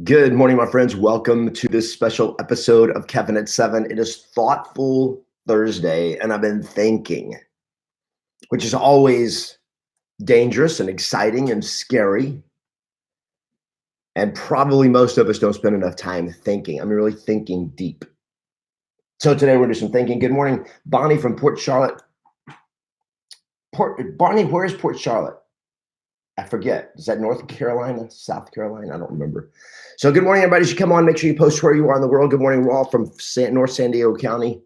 Good morning, my friends. Welcome to this special episode of Kevin at 7. It is Thoughtful Thursday, and I've been thinking, which is always dangerous and exciting and scary. And probably most of us don't spend enough time thinking. Really thinking deep. So today we're doing some thinking. Good morning, Bonnie from Port Charlotte. Bonnie, where is Port Charlotte? I forget. Is that North Carolina, South Carolina? I don't remember. So good morning, everybody. You should come on. Make sure you post where you are in the world. Good morning, Raw from North San Diego County.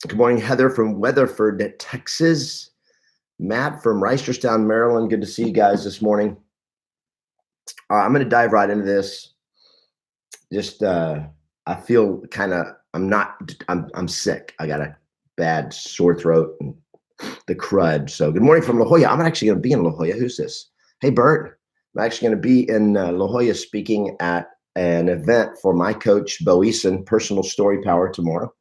Good morning, Heather from Weatherford, Texas. Matt from Reisterstown, Maryland. Good to see you guys this morning. I'm going to dive right into this. I feel I'm sick. I got a bad sore throat and the crud. So good morning from La Jolla. I'm actually going to be in La Jolla. Who's this? Hey, Bert. I'm actually going to be in La Jolla speaking at an event for my coach, Bo Eason, Personal Story Power, tomorrow.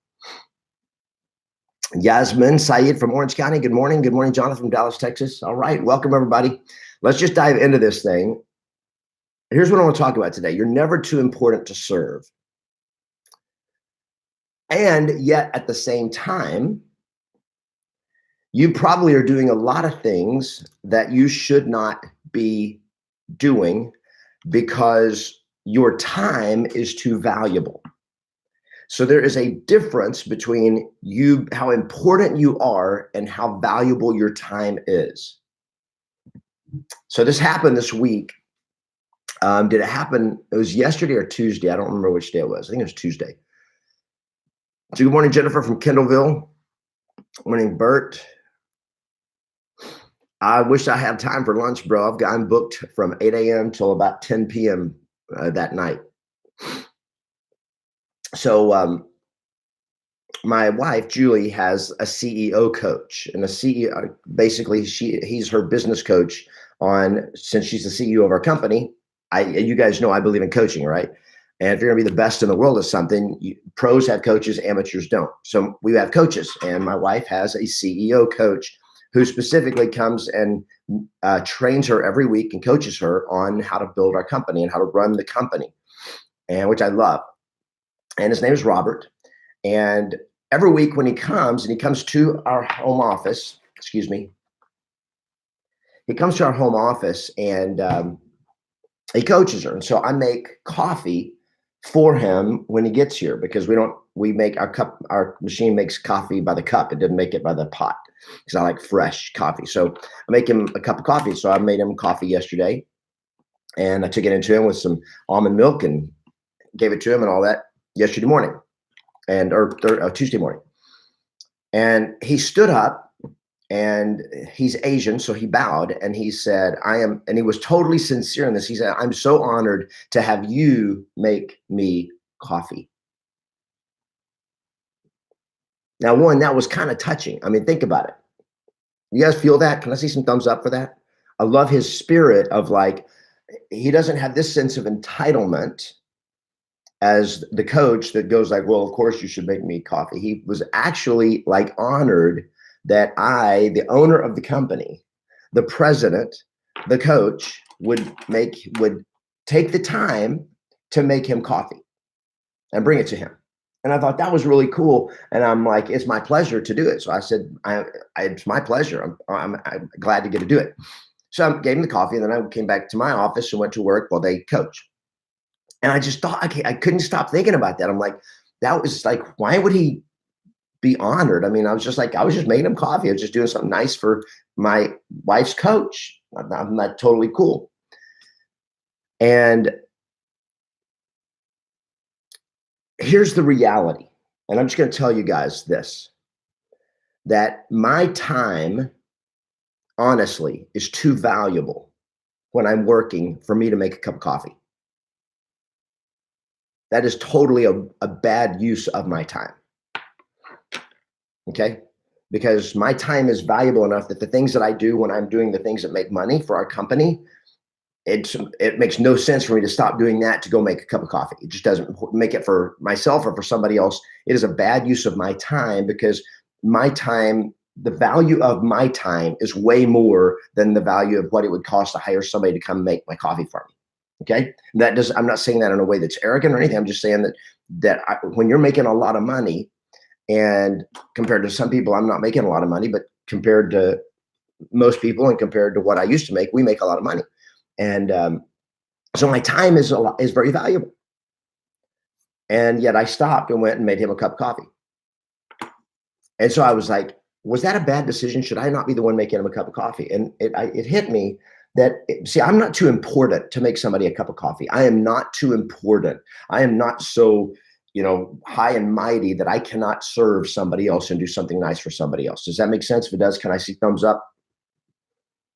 Yasmin Saeed from Orange County. Good morning. Good morning, Jonathan from Dallas, Texas. All right. Welcome, everybody. Let's just dive into this thing. Here's what I want to talk about today. You're never too important to serve. And yet, at the same time, you probably are doing a lot of things that you should not be doing because your time is too valuable. So there is a difference between how important you are and how valuable your time is. So this happened this week. Did it happen? It was yesterday or Tuesday. I don't remember which day it was. I think it was Tuesday. So good morning, Jennifer from Kendallville. Good morning, Bert. I wish I had time for lunch, bro. I'm booked from 8 a.m. till about 10 p.m. That night. So my wife, Julie, has a CEO coach, and a CEO, basically he's her business coach since she's the CEO of our company. You guys know I believe in coaching, right? And if you're going to be the best in the world at something, pros have coaches, amateurs don't. So we have coaches, and my wife has a CEO coach who specifically comes and trains her every week and coaches her on how to build our company and how to run the company, and which I love. And his name is Robert. And every week when he comes to our home office, he comes to our home office and he coaches her. And so I make coffee for him when he gets here because our machine makes coffee by the cup. It doesn't make it by the pot because I like fresh coffee. So I make him a cup of coffee. So I made him coffee yesterday and I took it into him with some almond milk and gave it to him and all that yesterday morning or Tuesday morning. And he stood up and he's Asian. So he bowed and he said, and he was totally sincere in this. He said, "I'm so honored to have you make me coffee." Now, one, that was kind of touching. Think about it. You guys feel that? Can I see some thumbs up for that? I love his spirit of he doesn't have this sense of entitlement as the coach that goes well, of course you should make me coffee. He was actually honored that the owner of the company, the president, the coach would take the time to make him coffee and bring it to him. And I thought that was really cool. And I'm like, it's my pleasure to do it. So I said, it's my pleasure. I'm glad to get to do it. So I gave him the coffee and then I came back to my office and went to work while they coach. And I just thought, I couldn't stop thinking about that. I'm like, that was why would he be honored? I was just making him coffee. I was just doing something nice for my wife's coach. I'm not totally cool. And here's the reality. And I'm just going to tell you guys this, that my time, honestly, is too valuable when I'm working for me to make a cup of coffee. That is totally a bad use of my time. Okay? Because my time is valuable enough that the things that I do when I'm doing the things that make money for our company, it makes no sense for me to stop doing that to go make a cup of coffee. It just doesn't make it for myself or for somebody else. It is a bad use of my time because my time the value of my time is way more than the value of what it would cost to hire somebody to come make my coffee for me. Okay, I'm not saying that in a way that's arrogant or anything. I'm just saying that when you're making a lot of money, and compared to some people, I'm not making a lot of money, but compared to most people and compared to what I used to make, we make a lot of money. And so my time is very valuable. And yet I stopped and went and made him a cup of coffee. And so I was like, was that a bad decision? Should I not be the one making him a cup of coffee? And it hit me that, see, I'm not too important to make somebody a cup of coffee. I am not too important. I am not so, high and mighty that I cannot serve somebody else and do something nice for somebody else. Does that make sense? If it does, can I see thumbs up?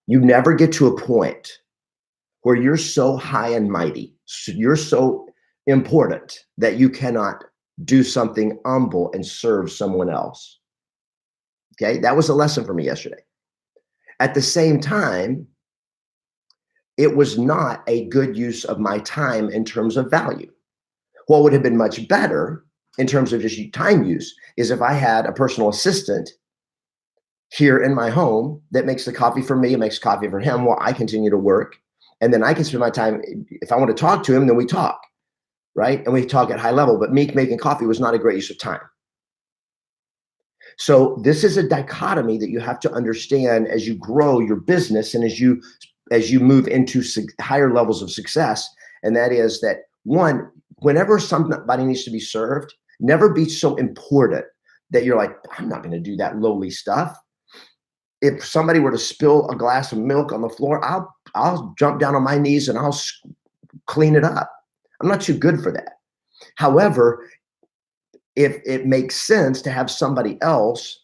You never get to a point where you're so high and mighty, you're so important that you cannot do something humble and serve someone else. Okay, that was a lesson for me yesterday. At the same time, it was not a good use of my time in terms of value. What would have been much better in terms of just time use is if I had a personal assistant here in my home that makes the coffee for me, makes coffee for him while I continue to work. And then I can spend my time, if I want to talk to him, then we talk, right? And we talk at high level, but me making coffee was not a great use of time. So this is a dichotomy that you have to understand as you grow your business and as you move into higher levels of success. And that is that, one, whenever somebody needs to be served, never be so important that you're like, I'm not going to do that lowly stuff. If somebody were to spill a glass of milk on the floor, I'll jump down on my knees and I'll clean it up. I'm not too good for that. However, if it makes sense to have somebody else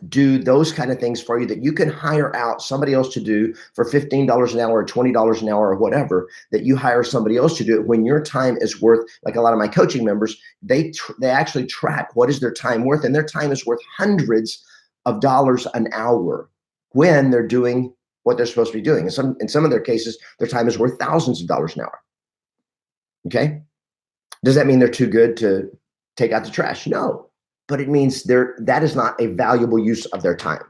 do those kind of things for you that you can hire out somebody else to do for $15 an hour or $20 an hour or whatever, that you hire somebody else to do it when your time is worth, like a lot of my coaching members, they actually track what is their time worth, and their time is worth hundreds of dollars an hour when they're doing what they're supposed to be doing. In some of their cases, their time is worth thousands of dollars an hour. Okay. Does that mean they're too good to take out the trash? No. But it means that is not a valuable use of their time.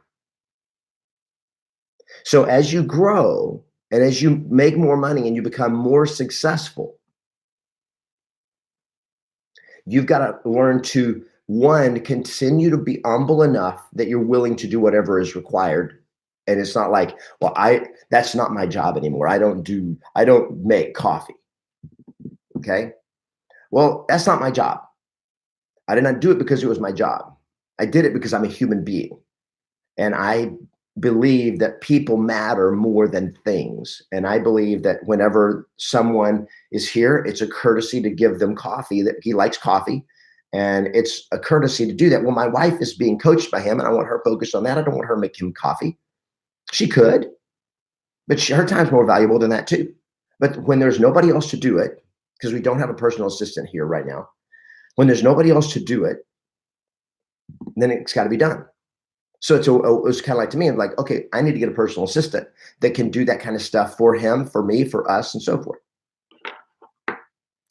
So as you grow and as you make more money and you become more successful, you've got to learn to, one, continue to be humble enough that you're willing to do whatever is required. And it's not like, well, that's not my job anymore. I don't make coffee. Okay. Well, that's not my job. I did not do it because it was my job. I did it because I'm a human being. And I believe that people matter more than things. And I believe that whenever someone is here, it's a courtesy to give them coffee, that he likes coffee. And it's a courtesy to do that. Well, my wife is being coached by him and I want her focused on that. I don't want her to make him coffee. She could, but her time's more valuable than that too. But when there's nobody else to do it, because we don't have a personal assistant here right now, when there's nobody else to do it, then it's got to be done. So it was kind of like, to me, I'm like, okay, I need to get a personal assistant that can do that kind of stuff for him, for me, for us, and so forth. All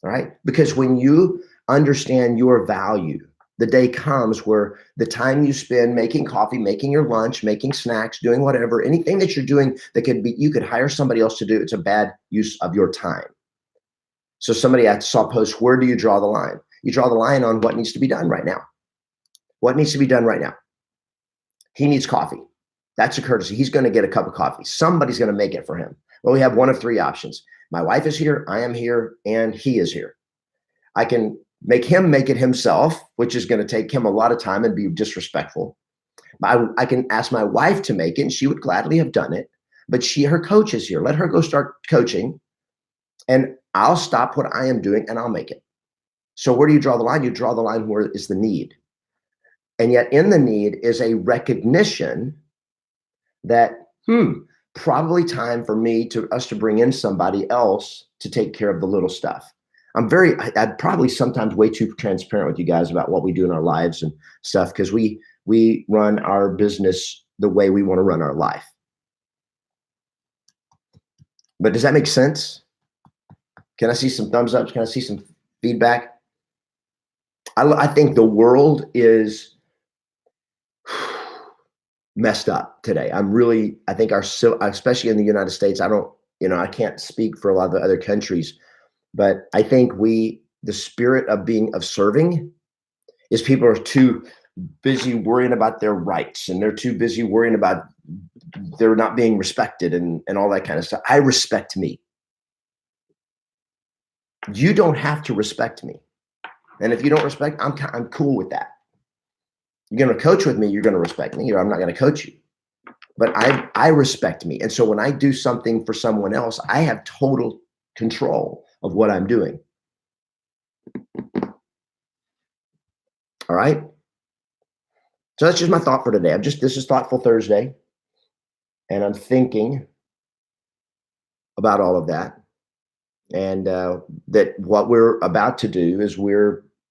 right. Because when you understand your value, the day comes where the time you spend making coffee, making your lunch, making snacks, doing whatever, anything that you're doing that you could hire somebody else to do, it's a bad use of your time. So I saw post, where do you draw the line? You draw the line on what needs to be done right now. What needs to be done right now? He needs coffee. That's a courtesy. He's going to get a cup of coffee. Somebody's going to make it for him. Well, we have one of three options. My wife is here, I am here, and he is here. I can make him make it himself, which is going to take him a lot of time and be disrespectful. I can ask my wife to make it, and she would gladly have done it. But her coach is here. Let her go start coaching, and I'll stop what I am doing, and I'll make it. So where do you draw the line? You draw the line where is the need. And yet in the need is a recognition that, probably time for us to bring in somebody else to take care of the little stuff. I'm probably sometimes way too transparent with you guys about what we do in our lives and stuff, because we run our business the way we want to run our life. But does that make sense? Can I see some thumbs up? Can I see some feedback? I think the world is messed up today. I think especially in the United States, I can't speak for a lot of the other countries, but I think the spirit of serving is people are too busy worrying about their rights, and they're too busy worrying about they're not being respected and all that kind of stuff. I respect me. You don't have to respect me. And if you don't respect, I'm cool with that. You're going to coach with me, you're going to respect me, or I'm not going to coach you. But I respect me. And so when I do something for someone else, I have total control of what I'm doing. All right. So that's just my thought for today. This is Thoughtful Thursday. And I'm thinking about all of that. And that what we're about to do is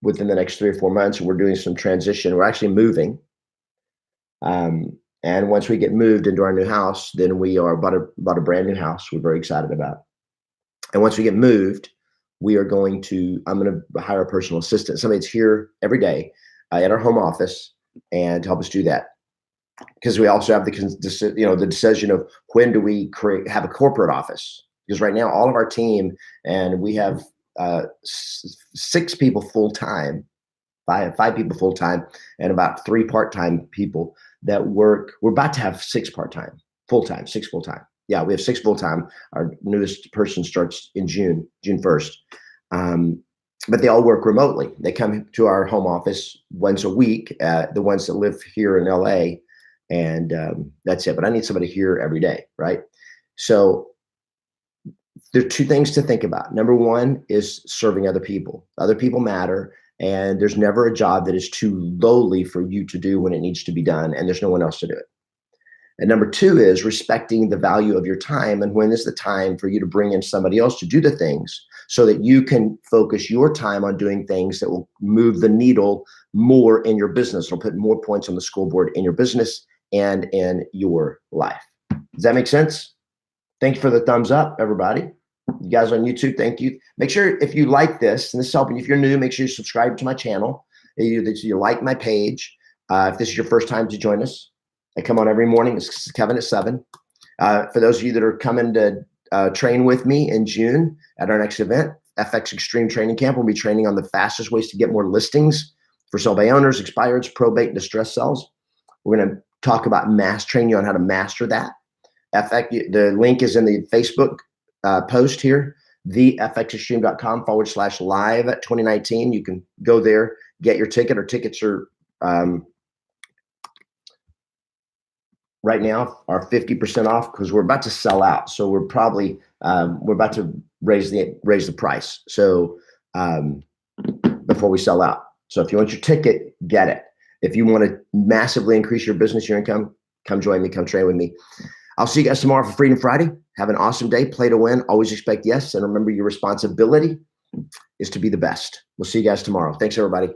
within the next 3 or 4 months, we're doing some transition. We're actually moving. And once we get moved into our new house, then we are bought a brand new house we're very excited about. And once we get moved, I'm going to hire a personal assistant, somebody that's here every day at our home office and to help us do that. Because we also have the decision of when do we have a corporate office? Because right now, all of our team, and we have 6 people full time, five people full time, and about 3 part time people that work. We're about to have 6 part time, full time, 6 full time. Yeah, we have 6 full time. Our newest person starts in June 1st. But they all work remotely. They come to our home office once a week. The ones that live here in LA, and that's it. But I need somebody here every day, right? So there are 2 things to think about. Number 1 is serving other people. Other people matter, and there's never a job that is too lowly for you to do when it needs to be done, and there's no one else to do it. And number 2 is respecting the value of your time, and when is the time for you to bring in somebody else to do the things so that you can focus your time on doing things that will move the needle more in your business. It'll put more points on the scoreboard in your business and in your life. Does that make sense? Thank you for the thumbs up, everybody. You guys on YouTube, thank you. Make sure if you like this, and this is helping, if you're new, make sure you subscribe to my channel. You like my page. If this is your first time to join us, I come on every morning. It's Kevin at 7. For those of you that are coming to train with me in June at our next event, FX Extreme Training Camp, we'll be training on the fastest ways to get more listings for sale by owners, expireds, probate, distress sales. We're going to talk about training you on how to master that. The link is in the Facebook post here, thefxextreme.com/live 2019. You can go there, get your ticket. Our tickets are right now are 50% off because we're about to sell out. So we're probably we're about to raise the price. So before we sell out. So if you want your ticket, get it. If you want to massively increase your business, your income, come join me, come train with me. I'll see you guys tomorrow for Freedom Friday. Have an awesome day. Play to win. Always expect yes. And remember, your responsibility is to be the best. We'll see you guys tomorrow. Thanks, everybody.